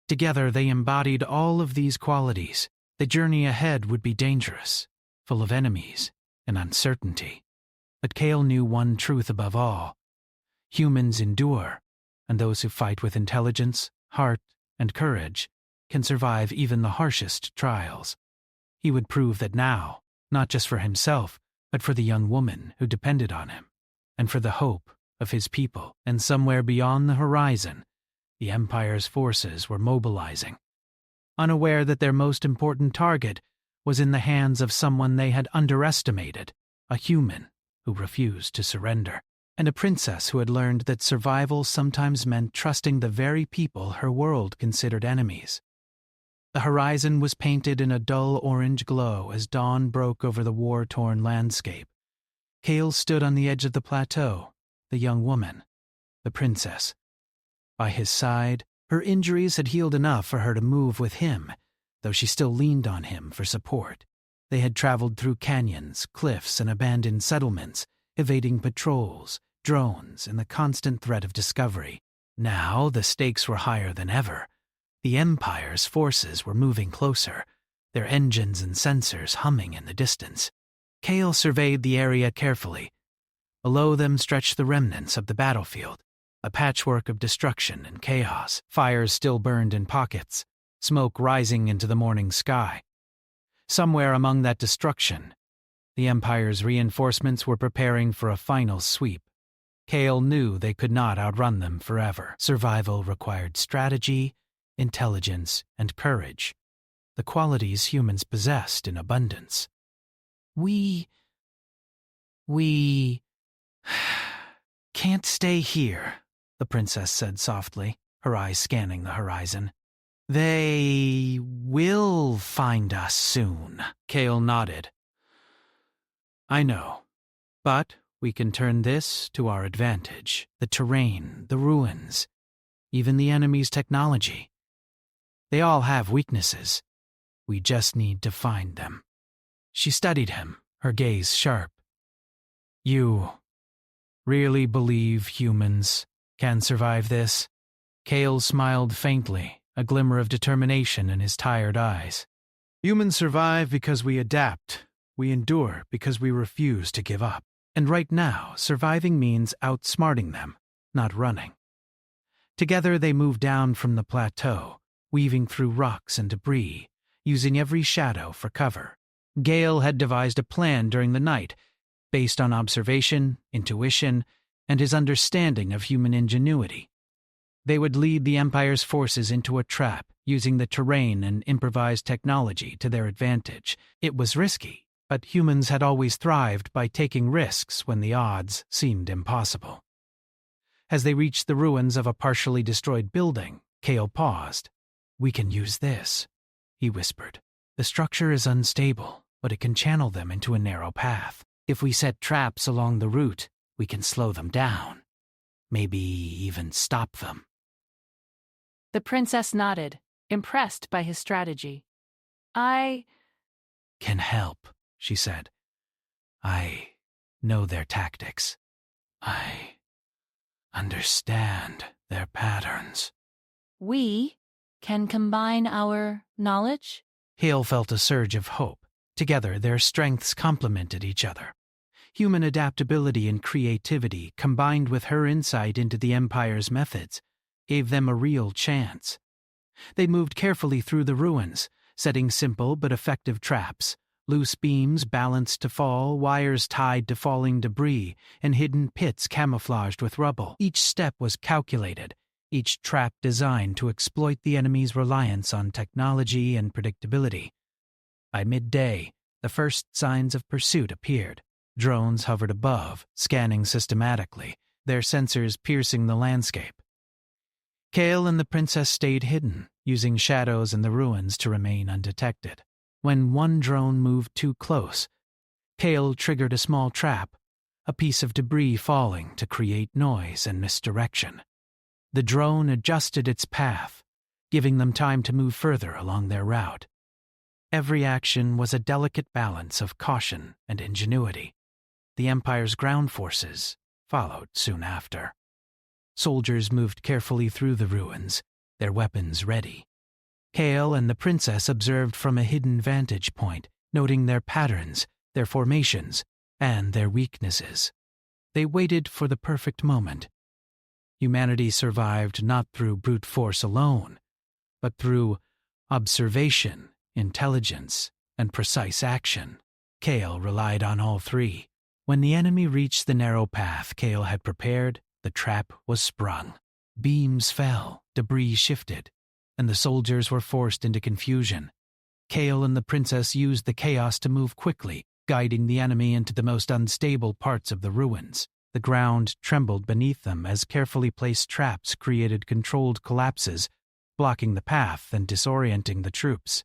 Together they embodied all of these qualities. The journey ahead would be dangerous, full of enemies and uncertainty. But Kale knew one truth above all. Humans endure, and those who fight with intelligence, heart, and courage can survive even the harshest trials. He would prove that now, not just for himself, but for the young woman who depended on him, and for the hope of his people. And somewhere beyond the horizon, the Empire's forces were mobilizing, unaware that their most important target was in the hands of someone they had underestimated, a human who refused to surrender, and a princess who had learned that survival sometimes meant trusting the very people her world considered enemies. The horizon was painted in a dull orange glow as dawn broke over the war-torn landscape. Kale stood on the edge of the plateau, the young woman, the princess. By his side, her injuries had healed enough for her to move with him, though she still leaned on him for support. They had traveled through canyons, cliffs, and abandoned settlements, evading patrols, drones, and the constant threat of discovery. Now the stakes were higher than ever. The Empire's forces were moving closer, their engines and sensors humming in the distance. Kale surveyed the area carefully. Below them stretched the remnants of the battlefield, a patchwork of destruction and chaos. Fires still burned in pockets, smoke rising into the morning sky. Somewhere among that destruction, the Empire's reinforcements were preparing for a final sweep. Kale knew they could not outrun them forever. Survival required strategy, intelligence, and courage, the qualities humans possessed in abundance. We can't stay here," the princess said softly, her eyes scanning the horizon. "They will find us soon." Kale nodded. "I know, but we can turn this to our advantage. The terrain, the ruins, even the enemy's technology. They all have weaknesses. We just need to find them." She studied him, her gaze sharp. "You really believe humans can survive this?" Kale smiled faintly, a glimmer of determination in his tired eyes. "Humans survive because we adapt. We endure because we refuse to give up. And right now, surviving means outsmarting them, not running." Together they moved down from the plateau, weaving through rocks and debris, using every shadow for cover. Gale had devised a plan during the night, based on observation, intuition, and his understanding of human ingenuity. They would lead the Empire's forces into a trap, using the terrain and improvised technology to their advantage. It was risky, but humans had always thrived by taking risks when the odds seemed impossible. As they reached the ruins of a partially destroyed building, Kale paused. "We can use this," he whispered. "The structure is unstable, but it can channel them into a narrow path. If we set traps along the route, we can slow them down. Maybe even stop them." The princess nodded, impressed by his strategy. "I "Can help," she said. "I know their tactics. I understand their patterns." We can combine our knowledge?" Hale felt a surge of hope. Together, their strengths complemented each other. Human adaptability and creativity, combined with her insight into the Empire's methods, gave them a real chance. They moved carefully through the ruins, setting simple but effective traps, loose beams balanced to fall, wires tied to falling debris, and hidden pits camouflaged with rubble. Each step was calculated, each trap designed to exploit the enemy's reliance on technology and predictability. By midday, the first signs of pursuit appeared. Drones hovered above, scanning systematically, their sensors piercing the landscape. Kale and the princess stayed hidden, using shadows in the ruins to remain undetected. When one drone moved too close, Kale triggered a small trap, a piece of debris falling to create noise and misdirection. The drone adjusted its path, giving them time to move further along their route. Every action was a delicate balance of caution and ingenuity. The Empire's ground forces followed soon after. Soldiers moved carefully through the ruins, their weapons ready. Kale and the princess observed from a hidden vantage point, noting their patterns, their formations, and their weaknesses. They waited for the perfect moment. Humanity survived not through brute force alone, but through observation, intelligence, and precise action. Kale relied on all three. When the enemy reached the narrow path Kale had prepared, the trap was sprung. Beams fell, debris shifted, and the soldiers were forced into confusion. Kale and the princess used the chaos to move quickly, guiding the enemy into the most unstable parts of the ruins. The ground trembled beneath them as carefully placed traps created controlled collapses, blocking the path and disorienting the troops.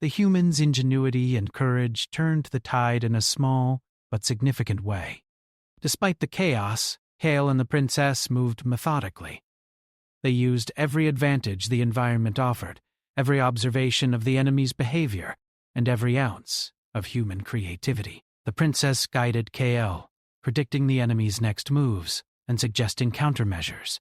The humans' ingenuity and courage turned the tide in a small but significant way. Despite the chaos, Kale and the princess moved methodically. They used every advantage the environment offered, every observation of the enemy's behavior, and every ounce of human creativity. The princess guided Kale, predicting the enemy's next moves and suggesting countermeasures.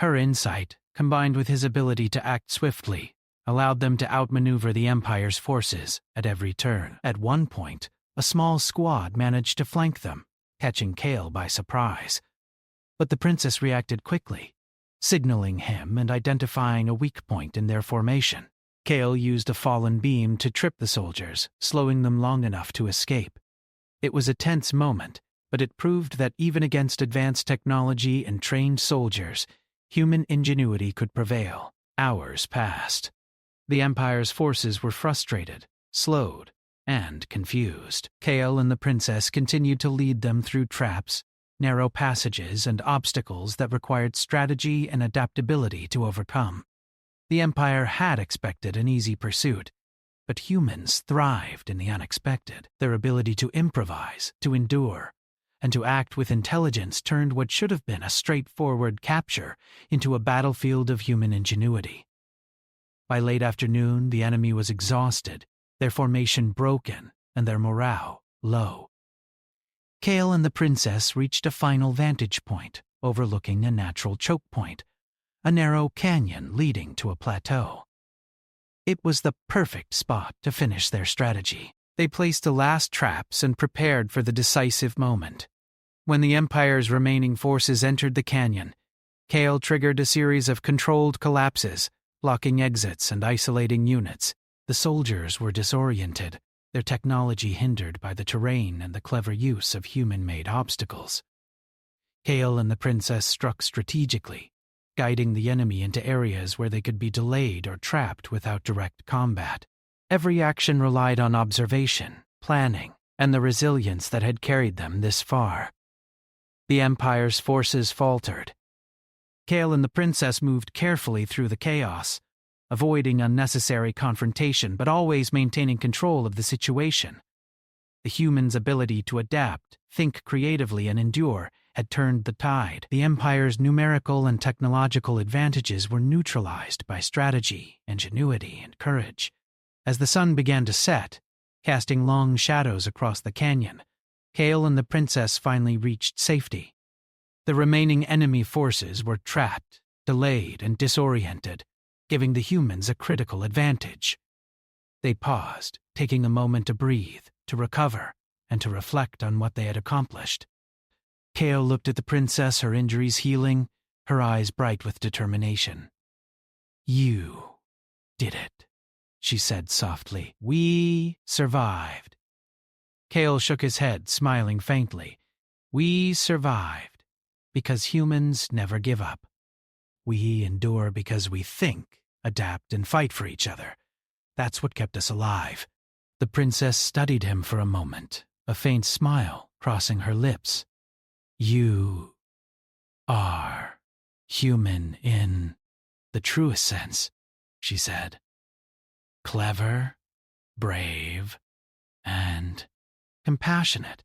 Her insight, combined with his ability to act swiftly, allowed them to outmaneuver the Empire's forces at every turn. At one point, a small squad managed to flank them, catching Kale by surprise. But the princess reacted quickly, signaling him and identifying a weak point in their formation. Kale used a fallen beam to trip the soldiers, slowing them long enough to escape. It was a tense moment, but it proved that even against advanced technology and trained soldiers, human ingenuity could prevail. Hours passed. The Empire's forces were frustrated, slowed, and confused. Kale and the princess continued to lead them through traps, narrow passages, and obstacles that required strategy and adaptability to overcome. The Empire had expected an easy pursuit, but humans thrived in the unexpected. Their ability to improvise, to endure, and to act with intelligence turned what should have been a straightforward capture into a battlefield of human ingenuity. By late afternoon, the enemy was exhausted, their formation broken, and their morale low. Kale and the princess reached a final vantage point, overlooking a natural choke point, a narrow canyon leading to a plateau. It was the perfect spot to finish their strategy. They placed the last traps and prepared for the decisive moment. When the Empire's remaining forces entered the canyon, Kale triggered a series of controlled collapses, blocking exits and isolating units. The soldiers were disoriented, their technology hindered by the terrain and the clever use of human-made obstacles. Kale and the princess struck strategically, guiding the enemy into areas where they could be delayed or trapped without direct combat. Every action relied on observation, planning, and the resilience that had carried them this far. The Empire's forces faltered. Kale and the princess moved carefully through the chaos, avoiding unnecessary confrontation but always maintaining control of the situation. The humans' ability to adapt, think creatively, and endure had turned the tide. The Empire's numerical and technological advantages were neutralized by strategy, ingenuity, and courage. As the sun began to set, casting long shadows across the canyon, Kale and the princess finally reached safety. The remaining enemy forces were trapped, delayed, and disoriented, giving the humans a critical advantage. They paused, taking a moment to breathe, to recover, and to reflect on what they had accomplished. Kale looked at the princess, her injuries healing, her eyes bright with determination. "You did it," she said softly. "We survived." Kale shook his head, smiling faintly. "We survived because humans never give up. We endure because we think, adapt, and fight for each other. That's what kept us alive." The princess studied him for a moment, a faint smile crossing her lips. "You are human in the truest sense," she said. "Clever, brave, and compassionate."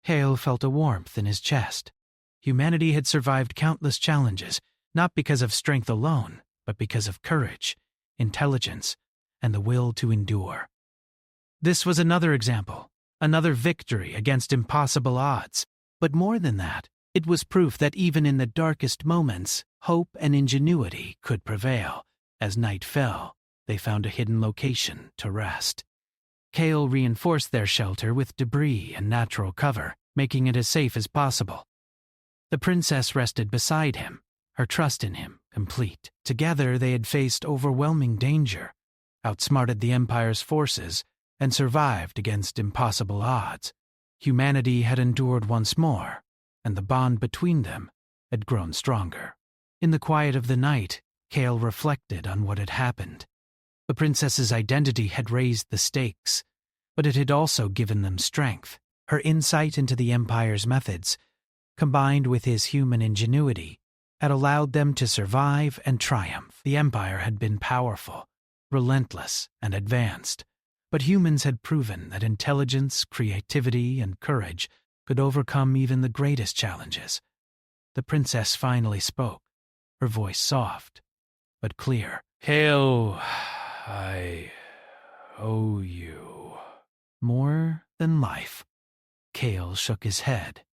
Kale felt a warmth in his chest. Humanity had survived countless challenges, not because of strength alone, but because of courage, intelligence, and the will to endure. This was another example, another victory against impossible odds. But more than that, it was proof that even in the darkest moments, hope and ingenuity could prevail. As night fell, they found a hidden location to rest. Kale reinforced their shelter with debris and natural cover, making it as safe as possible. The princess rested beside him, her trust in him complete. Together they had faced overwhelming danger, outsmarted the Empire's forces, and survived against impossible odds. Humanity had endured once more, and the bond between them had grown stronger. In the quiet of the night, Kale reflected on what had happened. The princess's identity had raised the stakes, but it had also given them strength. Her insight into the Empire's methods, combined with his human ingenuity, had allowed them to survive and triumph. The Empire had been powerful, relentless, and advanced, but humans had proven that intelligence, creativity, and courage could overcome even the greatest challenges. The princess finally spoke, her voice soft, but clear. "Kale, I owe you more than life." Kale shook his head.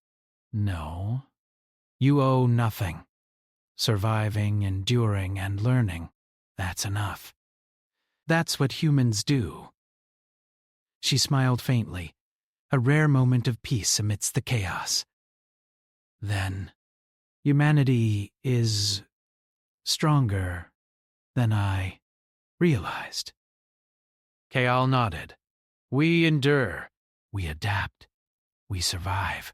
"No, you owe nothing. Surviving, enduring, and learning, that's enough. That's what humans do." She smiled faintly, a rare moment of peace amidst the chaos. "Then, humanity is stronger than I realized." Kale nodded. "We endure, we adapt, we survive.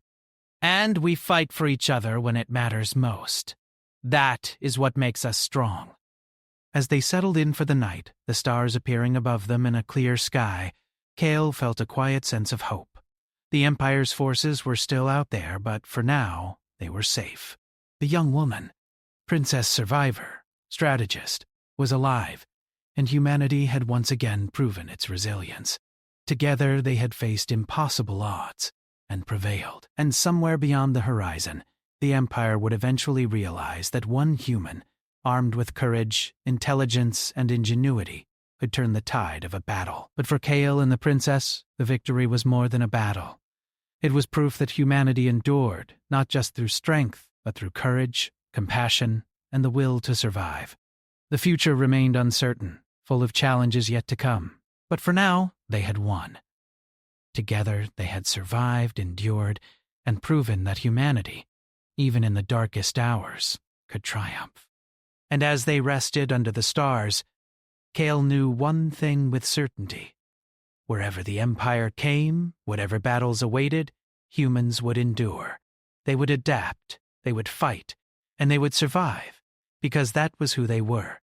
And we fight for each other when it matters most. That is what makes us strong." As they settled in for the night, the stars appearing above them in a clear sky, Kale felt a quiet sense of hope. The Empire's forces were still out there, but for now, they were safe. The young woman, princess survivor, strategist, was alive, and humanity had once again proven its resilience. Together they had faced impossible odds and prevailed. And somewhere beyond the horizon, the Empire would eventually realize that one human, armed with courage, intelligence, and ingenuity, could turn the tide of a battle. But for Kale and the princess, the victory was more than a battle. It was proof that humanity endured, not just through strength, but through courage, compassion, and the will to survive. The future remained uncertain, full of challenges yet to come. But for now, they had won. Together, they had survived, endured, and proven that humanity, even in the darkest hours, could triumph. And as they rested under the stars, Kale knew one thing with certainty. Wherever the Empire came, whatever battles awaited, humans would endure. They would adapt, they would fight, and they would survive, because that was who they were.